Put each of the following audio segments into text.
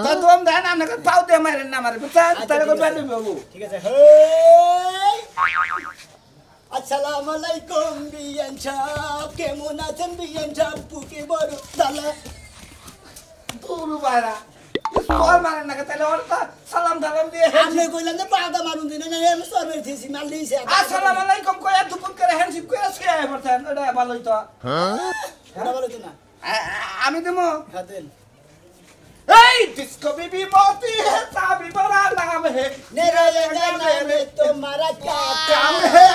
তো দম দেন আপনাকে পাও দিয়ে মারেন না মারে বুঝছেন তাহলে কই বের বাবু ঠিক আছে আসসালামু আলাইকুম বিয়ান সাহেব কেমন আছেন বিয়ান সাহেব পুকে বড় দালা পুরো বাইরা তোর মারেন না তাহলে ওর সালাম দালাম দিয়ে আপনি কইলেন যে পাগা মারুন দিন না আমি সরবে দিছি মাল দিছি আসসালামু আলাইকুম কই দুপুর করে হ্যান্ডশিপ করে শুয়ে পড়তেন ওটা ভালোই তো হ্যাঁ বলো তো না আমি দেবো হ্যাঁ দেন এই ডিস্কো বেবি मोती है चाबी बड़ा नाम है मेरा नाम है तुम्हारा क्या काम है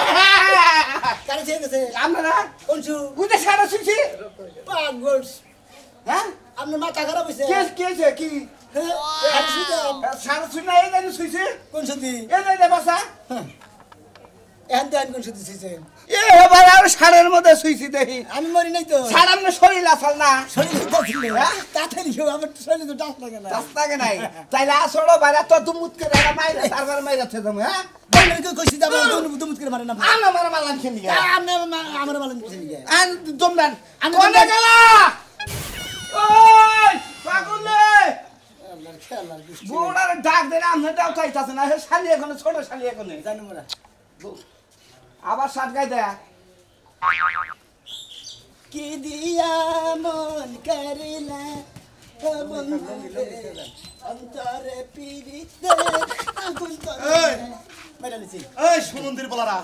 কারে ছেড়ে গেছে আমরা কোনছু উদে সারা শুনছি পাগল হ্যাঁ আপনি মাথা খারাপ হইছে কে কি আর শুধু সারা শুনে এই জানি শুইছে কোন সুদি এই জানি বাসা এখন দেন কোন সুদি ছিছে এ এবার আর সারের মধ্যে শুইছি দেখি আমি মরি নাই তো সারামনে শরীর আসাল না শরীর তো ছিল তাড়াতাড়ি show আমার শরীর তো ডাক লাগে না রাস্তাকে নাই তাইলে আসড়ো বাইরে তো দুমুত করে এরা মাইরা তারপর মাইরাছে তুমি হ্যাঁ বলেন কই কইছি যাবে দুমুত করে মারে না আনা মারা মালান খেলি আপনি আমার মালন কিছু নিয়ে আন দমদান কোনে গেলা ওই পাগলে আল্লাহর খেলার দৃষ্টি বুড়ার ডাক দেন আমনে দাও চাইতাছে না হে শালি এখন ছোট শালি এখন জানি মোরা আবার সাত গাই দেয়া কি দিয়া মন করিলা অন্তরে পিরিতে আগুন করে মেরা নিছি এই সুমন্দির বলারা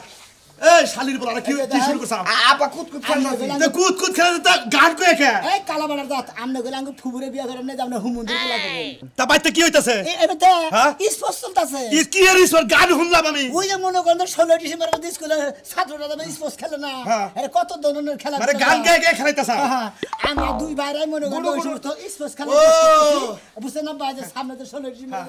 এই শালির বলারা কি শুরু করছ আপা কুতকুত খেলতাছি তে কুত খেলে তা গান কই কে এই কালা বাড়ার দাঁত আমনে গেলে আঙ্গু ফুবুরে বিয়া করেন না আমনে হুমুন্দির বলা করবেন তা বাইতে কি হইতাছে এবারে হ্যাঁ? স্পোর্টস চলতেছে কি এর ঈশ্বর গান শুনলাম আমি ওই যে মনে করেন 16 ডিসেম্বর মধ্যে স্কুলে ছাত্ররা যাবে স্পোর্টস খেলে না হ্যাঁ। আরে কত ধরনের খেলা মানে গান গে খেলাইতাছে হ্যাঁ আমরা দুই ভাইরাই মনে করেন ওই সমস্ত স্পোর্টস খেলা বুঝছেন না বাইরে সামনে তো 16 ডিসেম্বর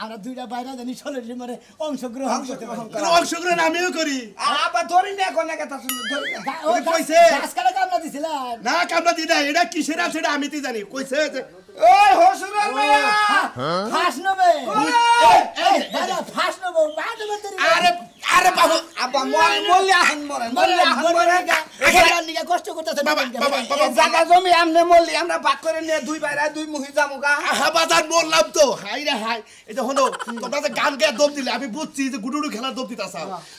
আমরা দুইটা বাইরা জানি 16 ডিসেম্বরে অংশগ্রহণ করতে পারি অংশগ্রহণ আমিও করি আপা ধরি না কোনে কথা শুনি ধরি না ও কইছে? গাছ কাটা কামলা দিছিলেন না কামলা দি না এটা কিসের আছে এটা আমি তো জানি কইছে যে ওই হসুরের মেয়া ফাঁস নেবে এই দাদা ফাঁস নেবে বাড়ি মধ্যে আরে আরে বাবু আপা মল্লি আহন মরেন মল্লি আহন মরেন এখানে নিয়ে কষ্ট করতেছে বাবা বাবা বাবা জায়গা জমি আমনে মল্লি আমরা ভাগ করে নিয়ে দুই বাইরা দুই মুহি জামুগা হাবাদার বললাম তো হাই রে হাই এটা হলো তোমরা যে গান গেয়ে দম দিলে আমি বুঝছি যে গুডুডু খেলার দম দিতাছ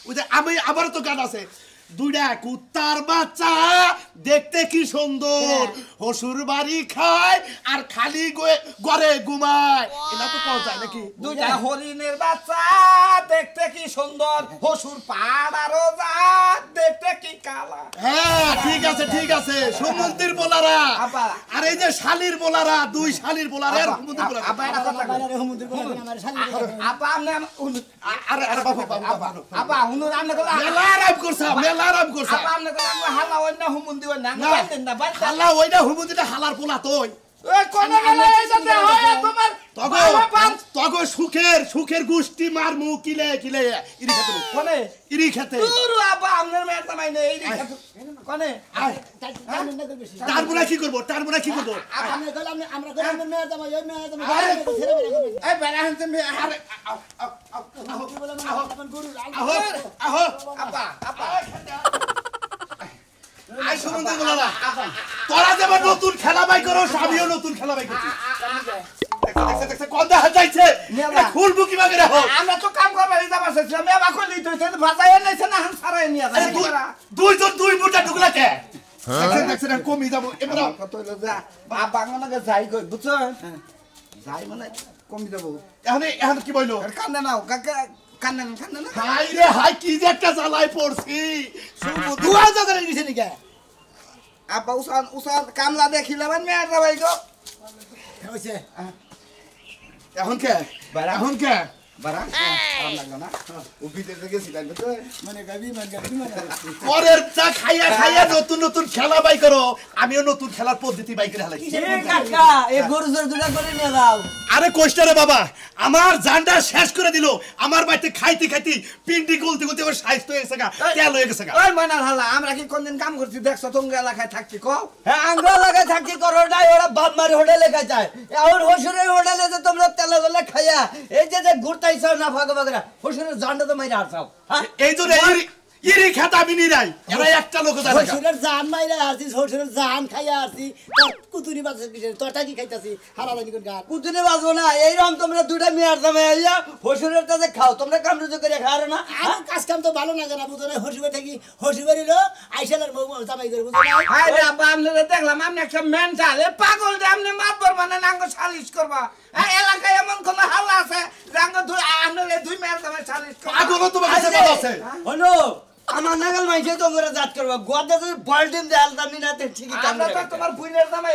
ওই যে আমি আবারও তো গান আছে দুইটা কুত্তার বাচ্চা দেখতে কি সুন্দর হসুর বাড়ি খায় আর খালি ঘরে ঘুমায় এটা তো পাওয়া যায় নাকি দুইটা হরিণের বাচ্চা দেখতে কি সুন্দর হসুর পাড় আরো যা দেখতে কি কালা হ্যাঁ ঠিক আছে সুমন্তির বলারা আপা। আর এই যে শালির বলারা দুই শালির বলারা আর সুমন্তির বলারা আপা একটা কথা কই। বাইরে হুমুন্দির বলা আমার শালি আপা আমনে আরে আরে বাবা বাবা আপা হুনুর আমনে গলা মেলা আরাম করছা মেলা আরাম করছা আপা আমনে গলা হালা অন্য হুমুন্দি অন্য না বাইতেন না বাইতেন হালা ওইটা হুমুন্দিটা হালার পোলা তোই ওই কোনে গেলে এইটাতে হয় তোমার তগো সুখের গোষ্ঠী মার মুখ কিলে ইরি খেতে কোনে ইরি খেতে পুরো আপা আমনের মেয়ের তামাই নেই এই কোনে তার মুনা কি করবো আমরা গেলাম আমরা গেলাম মেয়ে জামাই ওই মেয়ে জামাই এই বেড়া হানতে মে আরে আহো আপা আপা আই সুমন্দির বলারা তোরা যেমন নতুন খেলা বাই করো আমিও নতুন খেলা বাই করছি দেখছে কোন দেখা যাইছে খুলবো কি বাগে রাখো আমরা তো কাম করবার যাবার চাইছিলাম মেবা কইলি তো সে ভাজাই নাইছে না হান সারাই নিয়া যায় দুইজন দুই মুঠা ঢুকলা কে দেখছে কমি যাবো এবার কত হলো যা বাংলাকে যাই কই বুঝছো যাই মানে কমি যাব এখন কি বইলো কান্দে নাও কাকা কান্দে না হাই রে হাই কি যে একটা জ্বালাই পড়ছি দুয়া জায়গা নিছে নিকা আপা উসান কামলা দেখিলাম মেয়ের ভাই গো হইছে এখন কে এখন কে বারা আরাম লাগলো না ও ভিতরে গেছিলাম তো মানে গাবি মানে পরের চা খাইয়া নতুন খেলা বাই করো আমিও নতুন খেলার পদ্ধতি বাই করে হালাইছি কাকা এই গরু জোর দুটা করে নিয়ে যাও আরে কইস্টা রে বাবা আমার জানটা শেষ করে দিল আমার বাড়িতে খাইতে পিন্ডি গলতে ওর সাইজ তো হয়েছে গা তেল হয়ে গেছে গা ওই ময়নাল হালা আমরা কি কোনদিন কাম করছি দেখছো তোমরা এলাকায় থাকছি কও হ্যাঁ আঙ্গুল লাগায় থাকি করো নাই ওরা বাপ মারি হোটেলে খাইছে আর হসুরের হোটেলে যে তোমরা তেলে গলে খাইয়া এই যে ঘুরতাইছো না ফাঁকা ফাঁকা হসুরের জানটা তো মাইরা আসাও হ্যাঁ এই জন্য ইরি খেতে আমি নিরাই এরা একটা লোক জানে না। শ্বশুরের জান মাইরা আসছি, শ্বশুরের জান খাইয়া আসছি, তোর কুতুরি বাচ্চা কিসের, তোরটা কি খাইতাছি হারাদানি কোন গান। কুতুনে বাজবো না, এইরকম তোমরা দুটা মেয়ার দামে আইয়া হসুরের কাছে খাও, তোমরা কামড়ুজো করে খাও না। আমি কাজ কাম তো ভালো না জানা বুঝো না, হসুবে থাকি হসুবের লো আইসালার বউ জামাই করে বুঝো না। হাই রে আব্বা আমনে দেখলাম আপনি একটা মেন্টাল এ পাগল রে আপনি মাতবার মানে নাঙ্গ সালিশ করবা এই এলাকায় এমন কোন হাল্লা আছে রাঙ্গ দুই আমনে দুই মেয়ের দামে সালিশ করবা পাগলও তোমার কাছে বলা আছে। হলো আমার নাগাল মাইছে তোমরা জাত করবা, গোয়াদা যদি বলডিম দেয়াল দামি না তে ঠিকই কাম আমরা তো করে। তোমার বুইনের দামে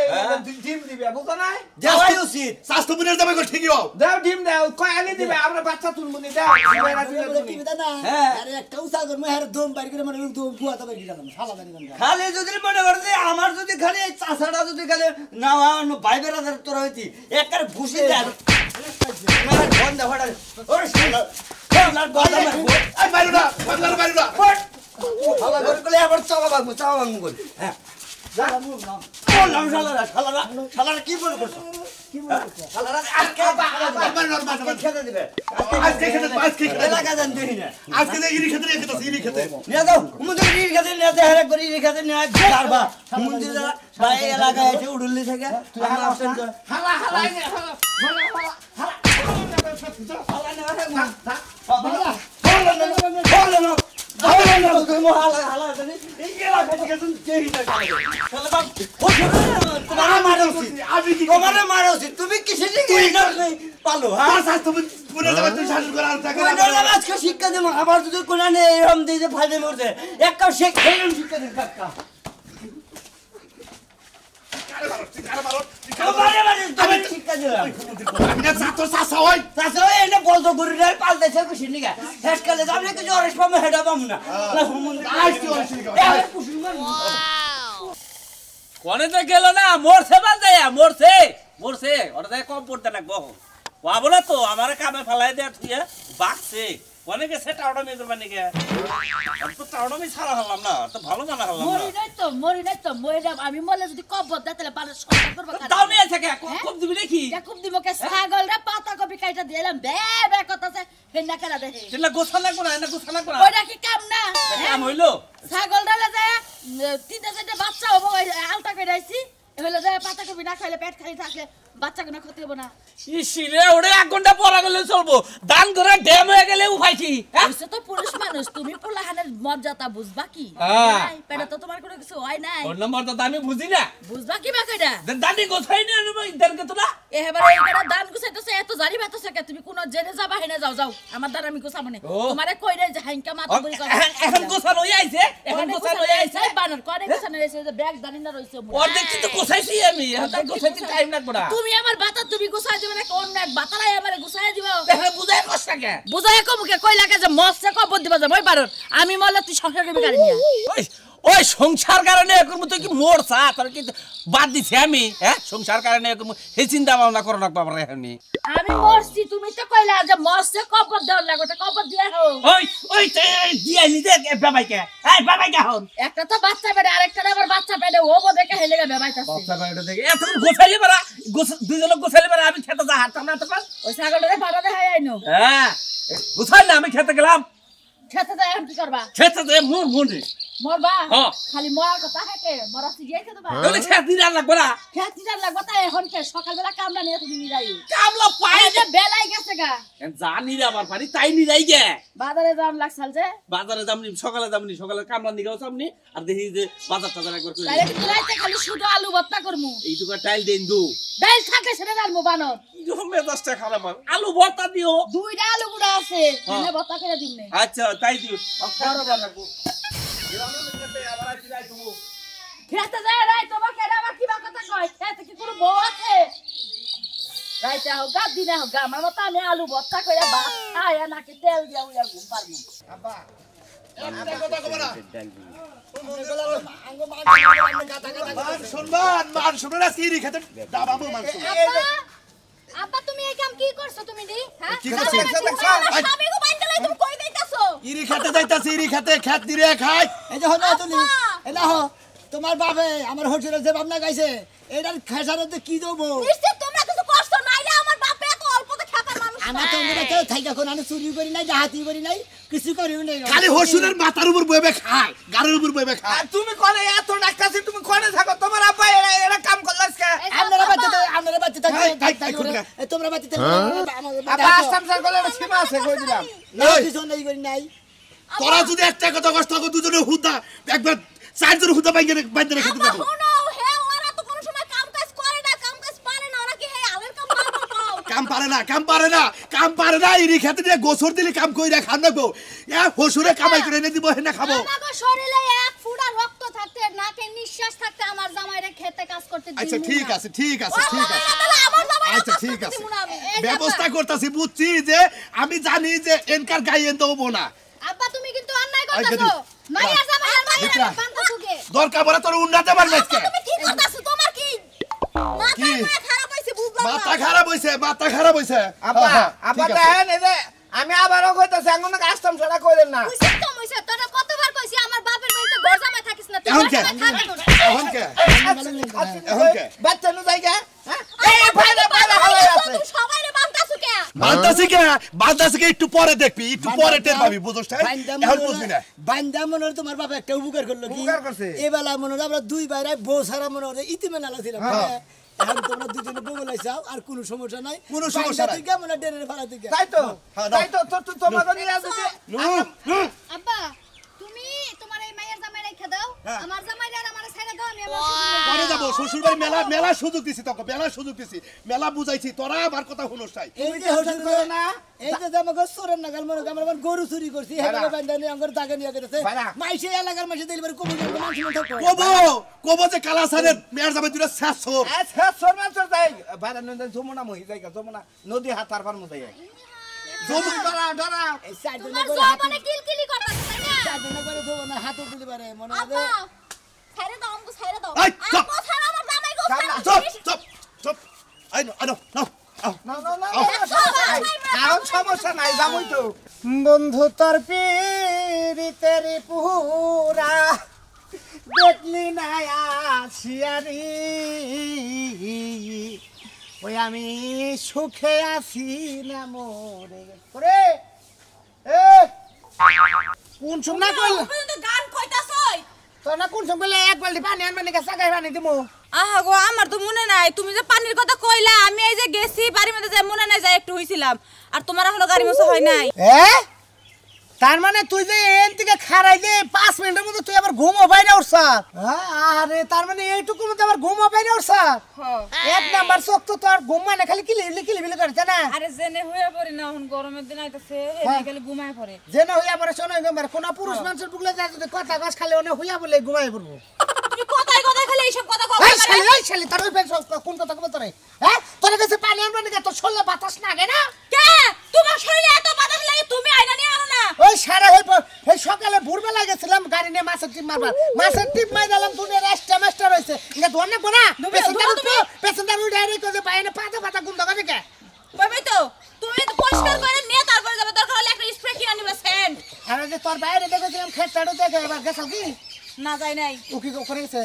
ডিম দিবে বুঝো না যাওয়াই উচিত। স্বাস্থ্যবিনের যাবে কো ঠিকই হও। দাও ডিম দাও কয় আনি দিবে আমরা বাচ্চা তুলমুনি দাও মেয়েরা দিলে তুমি টিভিতে না হ্যাঁ। আরে একটা উসা করমু আর দম বাইর করে মানে দম গুয়াতে বাইর করে দিলাম হালাদানি কোন গান। খালি যদি মনে করে যে আমার যদি খালি এই চাষাটা যদি খালি না ভাই বেড়াদের তোর হইতি একবার ভুসি দেয় আমার বন্ধ হড়া ওরে শালা শালা গদা মারবো এই বাইরো না বাংলার বাইরো না। শালা করে কলে আবার চাওয়া বাগবো করে হ্যাঁ বললাম শালারা শালারা কি মনে করছো কি মনে করছো? শালারা আজকে আজকে খেতে দিবে আজকে খেতে আজকে খেতে এলাকা জান দিই না আজকে যে ইরি খেতে রেখে দাও ইরি খেতে। নিয়ে যাও মুন্দির ইর কাছে নিয়ে যাও হেরে করে ইর কাছে নিয়ে যাবা মুন্দির ভাই এলাকায় এসে উড়ুলি থেকে তুই আমার অপশন কর হালা হালা হালা তুমি কিসের পালো আর স্বাস্থ্যবিনের যাবে তুই শাসন করা আর থাকে আজকে শিক্ষা দেবো আবার যদি কোন এরম দিয়ে যে ফাইদে মরছে একটা শিক্ষা দিন কাকা শিক্ষা দিলাম আমি না ছাত্র চাষা হয়। তাছাড়া এনে বলতো গরুরার পালতেছে কুশির নিগা শেষকালে যাবো না কিছু অরেশ পাবো হেঁটা পাবো না আজকে অনেক কনেতে গেল না মরছে বাজায়া মরছে মরছে ওটা দেখ কম পড়তে না বহ বাবু না তো আমার কামে ফেলাই দেয়া তুই বাকছে কনে গেছে টাউডা মেয়ে করবা নাকি আর তো টাউডা মেয়ে ছাড়া হলাম না তো ভালো মানা হলাম না মরি নাই তো মরে যাব আমি মরলে যদি কবর দেয় তাহলে বালে সরকার করব দাও নিয়ে থাকে কম দিবি নাকি খুব দিবকে ছাগল রে পাতা কপি কাইটা দিলাম বে বে কথাছে হেনা কেন দেখে তেলা গোছা লাগবো না গোছা লাগবো না ওইটা কি কাম না কাম হইলো ছাগল রে যায় তিনটা চারটে বাচ্চা হবো আলতা করে আইছি হইলো যায় পাতা কপি না খাইলে পেট খালি থাকলে বাচ্চা কোনো ক্ষতি হবে না ইসিরে ওরে 1 ঘন্টা পড়া গেলে চলবো দান করে ড্যাম হয়ে গেলে উঠাইছি ওইসে তো পুরুষ মানুষ তুমি পোলাহানের মর্যাদা বুঝবা কি পেটে তো তোমার কোনো কিছু হয় নাই ওর নম্বর তো আমি বুঝি না বুঝবা কি বা কইরা দানি গোছাই না ইদারকে তোরা এবারে এইটা দান গুছাইতেছে এত জারি বাতাছে কে তুমি কোন জেনে যাবা হেনে যাও যাও আমার দ্বারা আমি গুছাবো না তোমারে কইরে যে হাইঙ্কা মাথা বই করে এখন গোছা লই আইছে এখন গোছা লই আইছে বানর করে গুছানো রইছে যে ব্যাগ দানি না রইছে ওর দেখছি তো গোছাইছি আমি এখন গোছাইতে টাইম লাগবে না তুমি আমার বাতা তুমি গুছাই দিবে না কোন এক বাতালাই আমারে গুছাই দিবা দেখে বুঝাই কষ্ট কে বুঝাই কো মুখে কই লাগে যে মস্তে কবর দিবা যে মই বানর আমি মরলে তুই সংসার করবি গাড়ি নিয়া ওই ওই সংসার কারণে এরকম তুই কি মরছা তোর কি বাদ দিছি আমি হ্যাঁ সংসার কারণে এরকম হে চিন্তা ভাবনা করো না বাবা রে আমি আমি মরছি তুমি তো কইলা যে মস্তে কবর দাও লাগো তো কবর দিয়া হো ওই ওই দিয়া নি দে বাবাইকে এই বাবাইকে হন একটা তো বাচ্চা পেটে আরেকটা আবার বাচ্চা পেটে ও বো দেখে হেলে গেবে বাইতাছে বাচ্চা বাইরে দেখে এত গোছাইলে পারা দুইজন গোছাইলে পারা আমি খেতে যা হাঁটতাম না তো পার ওই ছাগলটারে ভাড়া দেখাই আইনো হ্যাঁ গোছাইলে আমি খেতে গেলাম খেতে যাই আমি কি করবা খেতে দে মুন মুনে মরবা হ্যাঁ। খালি মরার কথা হেঁটে মরা সিজিয়ে খেতে পারবা তাহলে খেতে দিন লাগবে না খেতে যার লাগবে তাই এখন কে সকালবেলা কামলা নিয়ে তুমি নিরাই কামলা পাই এই যে বেলাই গেছে গা জানি রে আমার পানি তাই নি যাই গে বাজারে যাম লাগছাল যে বাজারে যামনি সকালে কামলা নিগাও সামনি আর দেখি যে বাজার টাজার একবার করে তাইলে কিন্তু রাইতে খালি শুধু আলু ভর্তা করমু এই দুকা টাইল দেন দু ডাল থাকে সেটা ডালমু বানর এরকম মেজাজটা খারাপ আর আলু ভর্তা দিও দুইটা আলু গুড়া আছে এনে ভর্তা করে দিমনে আচ্ছা তাই দিও খারাপ রাখবো খেতে যায় রাই তোমাকে এরা আবার কিবা কথা কয় খেতে কি কোনো বউ আছে রাইতে হোক গা দিনে হোক গা আমার মতো আমি আলু ভর্তা করে ভাত খাই নাকি তেল দিয়া উইয়া ঘুম পারমু একটা কথা কব না মান সম্মান আজকে ইরি খেতে দাবাবো মাংস। আব্বা তুমি এই কাম কি করছো তুমি দি হ্যাঁ কি করছি? স্বামী গো বাইন্দা লাই তুমি কই যাইতাছো ইরি খেতে যাইতাছি ইরি খেতে খেত দিরে খাই। এই যে হলো তুমি এলা হো তোমার বাপে আমার হোটেলে যে ভাবনা গাইছে এটার খেসারতে কি দেবো নিশ্চয় তোমরা কিছু কষ্ট নাইলে আমার বাপে এত অল্পতে খেপার মানুষ আমার তো আমরা কেউ থাইকা কোন আমি চুরি করি নাই ডাহাতি করি নাই কিছু করিও নাই খালি হসুরের মাথার উপর বইবে খায় গাড়ির উপর বইবে আর খায় তুমি কোনে এত ডাকাছি তুমি কোনে থাকো তোমার আব্বা এরা কাম করলাস কে আপনারা বাচ্চা থাকবে তোমরা বাচ্চা আব্বা আসাম স্যার বলে সীমা আছে কই দিলাম কিছু নাই করি নাই তোরা যদি একটা কথা কষ্ট করো দুজনে হুদা একবার চারজন হুদা বাইকে বাইন্দে রেখে দিতে আব্বা শুনো হে ওরা তো কোনো সময় কাম কাজ করে না কাম কাজ পারে না ওরা কি হে আলের কাম পারে না কাম পারে না ইরি খেতে দিয়ে গোসর দিলে কাম কইরা খান না গো এ হসুরে কামাই করে এনে দিব হেনা খাবো আমাগো শরীরে এক ফুটা রক্ত থাকতে নাকে নিঃশ্বাস থাকতে আমার জামাইরে খেতে কাজ করতে দিই আচ্ছা ঠিক আছে আমার জামাই আচ্ছা ঠিক আছে ব্যবস্থা করতেছি বুঝছি যে আমি জানি যে এনকার গায়ে দেবো না আব্বা তুমি কিন্তু অন্যায় করতেছো মাইয়া জামাইয়ের মাইয়া বান্ধা তোকে দরকার পড়ে তোর উন্নতে পারবে আজকে তুমি ঠিক করতেছো তোমার কি মাথা খারাপ হইছে বুঝলাম না মাথা খারাপ হইছে আব্বা দেখেন এই যে আমি আবারও কইতাছি এখন কাস্টম ছাড়া কইলেন না কইছিস তো মইছে তোরা কতবার কইছি আমার বাপের বাড়িতে ঘর জামাই থাকিস না তুই এখন কে বাচ্চা নু জায়গা হ্যাঁ এই ভাইরা হালাই আছে তুই সবাইরে বান্তাছু কে বালতাছি কে একটু পরে দেখবি একটু পরে টের পাবি বুঝছস এখন বুঝবি না বান্দা মনে তোমার বাবা একটা উপকার করলো কি উপকার করছে? এবেলা মনে আমরা দুই বাইরে বউ সারা মনে ইতিমে নালা ছিলাম এখন তোমরা দুজনে বউ লাইছাও আর কোনো সমস্যা নাই কোনো সমস্যা নাই। তুই কেমন ডেরের ভাড়া তুই তাই তো তো তোমাকে নিয়ে আসছে আব্বা তুমি তোমার এই মাইয়ার জামাই রেখে দাও আমার জামাইরে আর আমার ছেড়ে দাও আমি আমার পরে যাবো শ্বশুর বাড়ি মেলা সুযোগ দিছি তোকে মেলা বুঝাইছি তোরা আমার কথা শুনোস তাই এই যে হোটেল করে না এই যে আমাকে সোরেন নাগাল মনে আমার আবার গরু চুরি করছি হেলে বান্দা নিয়ে আমার দাগে নিয়ে গেছে মাইসে এলাকার মাইসে দিলবার কবু কবো যে কালাসানের মেয়ের যাবে দুটা শেষর আচ্ছা শর্মা চল যাই বাইরে নদী যমুনা মহি জায়গা যমুনা নদী হাতার পার মধ্যে ডরা এই চারজনে তোমার করে হাত জবানে কিলকিলি করতেছ তাই না চারজনে করে দেবো না হাতও দিতে পারে মনে হবে আব্বা ছেড়ে দাও আমগো ছেড়ে দাও এই, চুপ! আমগো ছাড়া আমার জামাই গো চুপ আইনো কারণ সমস্যা নাই যাবই তো বন্ধু তোর পীড়িতের পুরা দেখলি না আসিয়ারি ওই আমি সুখে আছি না মরে করে এ কোন সময় কইল তুমি তো গান কইতাছই তোর না কোন সময় এক বালতি পানি আনবা নাকি সাগাই পানি দিমু আহা গো আমার তো মনে নাই তুমি যে পানির কথা কইলা আমি এই যে গেছি বাড়ির মধ্যে যে মনে নাই যে একটু হইছিলাম আর তোমার এখনো গাড়ি মোছা হয় নাই তার মানে তুই যে এন থেকে খারাই যে 5 মিনিটের মধ্যে তুই আবার ঘুমও বাইরে উঠছ আরে তার মানে এইটুকুর মধ্যে আবার ঘুমও বাইরে উঠছ এক নাম্বার চোখ তো তোর ঘুম মানে খালি কিলিবিলি করছে না আরে জেনে হইয়া পড়ি না এখন গরমের দিন আইতাছে এনে খালি ঘুমায় পড়ে যে না হইয়া পরে শোনো গো কোন পুরুষ মানুষের বুকলে যায় যদি কথা গাছ খালি ওনে হইয়া বলে ঘুমাই পড়বো তুমি কথাই খালি এইসব কথা কও এই শালি তোর কোন কথা কবে তোরে তোর কাছে পানি আনবা নাকি তোর শরীরে বাতাস লাগে না কে তোমার শরীরে এত বাতাস লাগে তুমি আইনা নিয়ে আনো না ওই সারা এই সকালে ভোরবেলা গেছিলাম গাড়ি নিয়ে মাছের টিপ মারবার মাছের টিপ মাই দিলাম দুনিয়ার মাস্টার হইছে এটা ধর না কোনা পেছনদার উঠে ডাইরেক্ট করে পায়নে পাতা গুন্দ করে কে ভাই তো তুমি তো পরিষ্কার করে নিয়ে তারপরে যাবে দরকার হলে একটা স্প্রে কিনে নিবে সেন্ট আরে যে তোর বাইরে দেখেছিলাম খেতটাড়ো দেখে এবার গেছাল কি না যাই নাই ও কি করে গেছে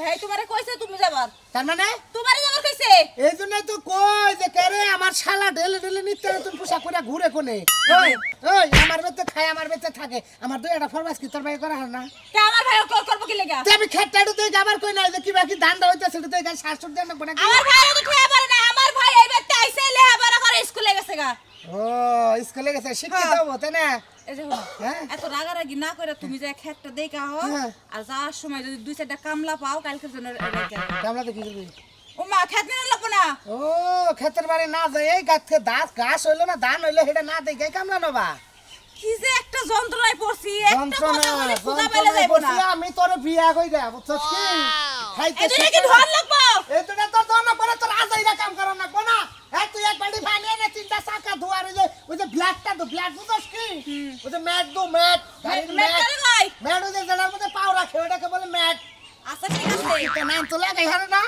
হেই তোমারে কইছে তুমি যাবার তার মানে তোমারে যাবার কইছে এই জন্যই তো কই যে কেরে আমার শালা ঢেলে নিতে তুমি পোশাক করে ঘুরে কোনে ওই আমার বেতে খায় আমার বেতে থাকে আমার দুই একটা ফরমাস কি তোর ভাই করা হয় না কে আমার ভাই করব কি লাগা তে আমি খেতটাড়ো দেখে আবার কই নাই যে কি বাকি ধান্দা হইতাছে তো এই শাশুড় দেন না আমার ভাই তো খেয়ে পারে না আমার ভাই এই বেতে আইছে লেহাপড়া করে স্কুলে গেছে গা ও স্কুলে গেছে শিক্ষিত হবো তাই না এই যে এত রাগারাগি না করে তুমি যে খেতটা দেখা হও আর যাওয়ার সময় যদি দুই চারটা কামলা পাও কালকের জন্য কামলা তো কি করবি ও মা খেত নিয়ে লাগবো না ও ক্ষেতের বাড়ি না যায় এই ঘাস হইলো না ধান হইলো সেটা না দেখে কামলা নবা কি যে একটা যন্ত্রণায় পড়ছি একটা কথা বলে খুদা পেলে যাইবো না আমি তোরে বিয়া কই দে বুঝছস কি খাইতে এটা কি ধন লাগবো এটা তোর ধন না পরে তোর আজাইরা কাম করা না কোনা এই তুই এক বালতি পানি এনে তিনটা চাকা ধোয়ার ওই যে ব্ল্যাকটা তো ব্ল্যাক বুঝছস কি ওই যে ম্যাট ম্যাট ওই যে জেলার মধ্যে পাও রাখে ওটাকে বলে ম্যাট আচ্ছা ঠিক আছে এটা নাম তো লাগাই হারে না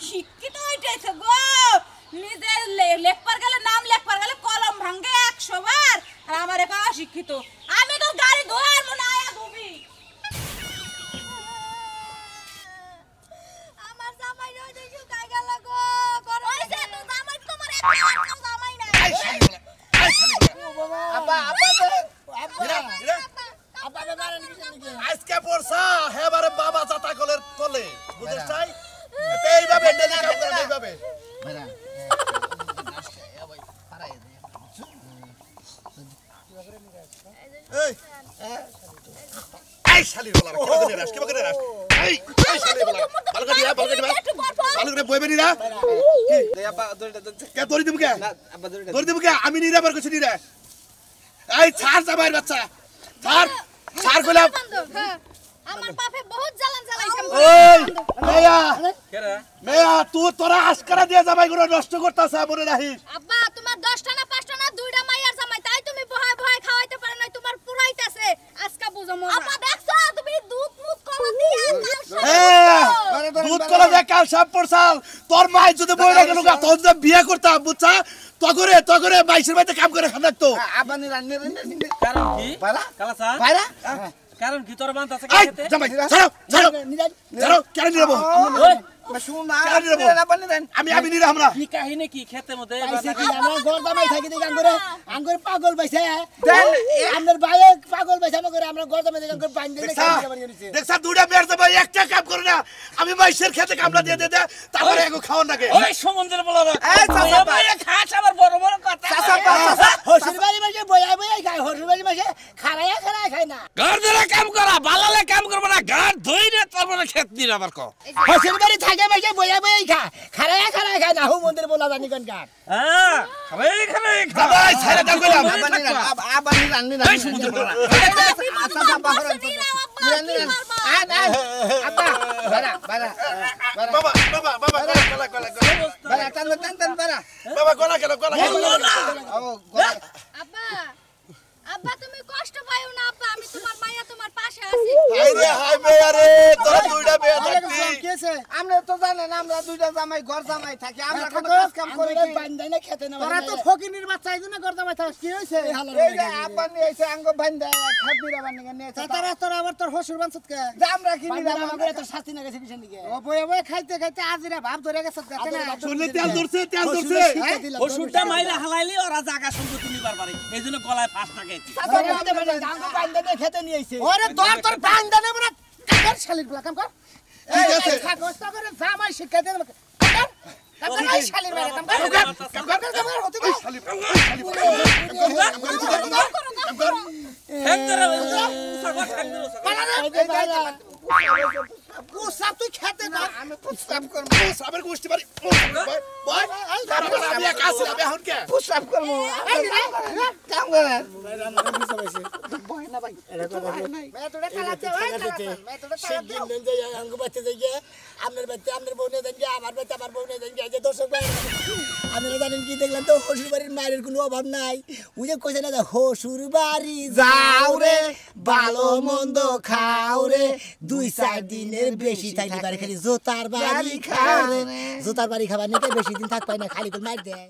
শিক্ষিত হইতেছে গো নিজে লেখবার গেলে নাম লেখবার গেলে কলম ভাঙে 100 বার আর আমার একা শিক্ষিত আমি তো গাড়ি ধোয়ার মনে আয়া ধুবি আমার জামাই রই দেই শুকাই গেল গো ওই যে তো জামাই তোমার একটা জামাই নাই আব্বা শালির বলা কি করে রাস কি করে রাস এই শালির বলা ভালো করে দিয়া ভালো করে বইবে নিরা এই আব্বা দড়িটা কে দড়ি দিব কে না আব্বা দড়িটা দড়ি দিব কে আমি নিরা বার করছি নিরা এই ছাড় জামাইর বাচ্চা ছাড় কইলাম হ্যাঁ আমার বাপে বহুত জ্বালান জ্বালাইছে ওই মেয়া কেরা মেয়া তুই তোরা আশকারা দিয়ে জামাই গুলো নষ্ট করতাছ মনে রাখিস আব্বা তোমার 10টা না 5টা না 2টা মাইয়ার জামাই তাই তুমি ভয় ভয় খাওয়াইতে পারো না তোমার পুরাইতাছে আজকে বুঝো মন আব্বা দেখছো তুমি দুধ মুখ কলা দিয়া দুধ কলা যে কাল সাপ পড়ছাল তোর মাই যদি বইরা গেল গা তোর যে বিয়ে করতাম বুঝছা তগরে মাইসের বাড়িতে কাম করে খান তো আব্বা নিরান্নে কারণ কি বাইরা কালাসা বাইরা কারণ কি তোর বান্ত আছে এই খেতে জামাই ছাড়ো কেন নিরাবো ওই শুন না কেন নিরাবো আমি নিরা আমরা কি কাহিনী কি খেতে মধ্যে পাইছে কি আমরা গরদামাই থাকি দেখি আঙ্গুরে পাগল পাইছে আমাদের ভাই পাগল পাইছে আমরা গরদামাই দেখি আঙ্গুর বাইন দিয়ে দেখছা দুইটা বের জামাই একটা কাম করে না আমি মাইসের খেতে কামলা দিয়ে দে তারপরে এগো খাওয়ার লাগে ওই সমুদ্রের বলা এই খাস আবার বড় বড় কথা হসির বাড়ি মাসে বয়া খায় হসির বাড়ি মাসে খারায়া খায় না ঘর ধরে কাম করা বালালে কাম করব না ঘর ধইরে তারপরে খেত নির আবার কো হসির বাড়ি থাকে মাসে বয়া খা খারায়া খায় না হু মন্দির বলা জানি কোন কার হ্যাঁ খাবে জামাই ছাড়া দাও কইলাম আব্বা নিরান্নে এই সমুদ্রের বলা আব্বা আব্বা তুমি কষ্ট পাইও না আব্বা আমি তোমার মাইয়া তোমার পাশে আছি হাই মেয়া রে তোরা দুইটা মেয়া থাকতি আমরা তো জানেন আমরা দুইটা জামাই ঘর জামাই থাকি আমরা কাম করে বান্দাই না খেতে না তোরা তো ফকিনির বাচ্চা আইছো না গর্দামাই থাকস কি হইছে এই যে আব্বা নিয়ে এসে আঙ্গ বান্দা খাবিরা বান্দিকে নিয়ে তোরা আবার তোর হসুর বানছত কে আমরা কি নিলাম আমরা তো শাস্তি না গেছে বিশন দিকে ও বয়ে খাইতে আজিরা ভাব ধরে গেছে দেখে না শুনলে তেল ধরছে ও সুরটা মাইরা হালাইলি ওরা জায়গা সম্পত্তি নিবার পারে এইজন্য গলায় ফাঁস থাকে আঙ্গ বান্দা নিয়ে খেতে নিয়ে এসে ওরে তোর বান্দা নেব না কার শালির গুলা কাম কর ঠিক আছে কষ্ট করে জামাই শিক্ষা দে কাম কর এই শালির বেলা কাম কর হতে কর হেন ধরে সাগর ঠাক দিলো পুসাব তুই খেতে না আমি পুষ্পাপ করব সাবের গোষ্ঠী বাড়ি বয় আমি একা আছি আমি এখন কে পুষ্পাপ করব কাম করেন ভয় না ভাই মে তোরে কালাতে ভাই মে তোরে সেদিন দেন যে আঙ্গ বাচ্চা যাইয়ে আপনার বাচ্চা আপনার বউনে দেন যে আমার বাচ্চা আমার বউনে দেন যে দর্শক ভাই আপনারা জানেন কি দেখলেন তো হসুর বাড়ির মায়ের কোনো অভাব নাই ওই যে কইছে না হসুর বাড়ি যাও রে ভালো মন্দ খাও রে 2-4 দিনের বেশি থাকতে পারে খালি জোতার বাড়ি খাও রে জোতার বাড়ি খাবার নিতে বেশি দিন থাক পায় না খালি করে মার দেয়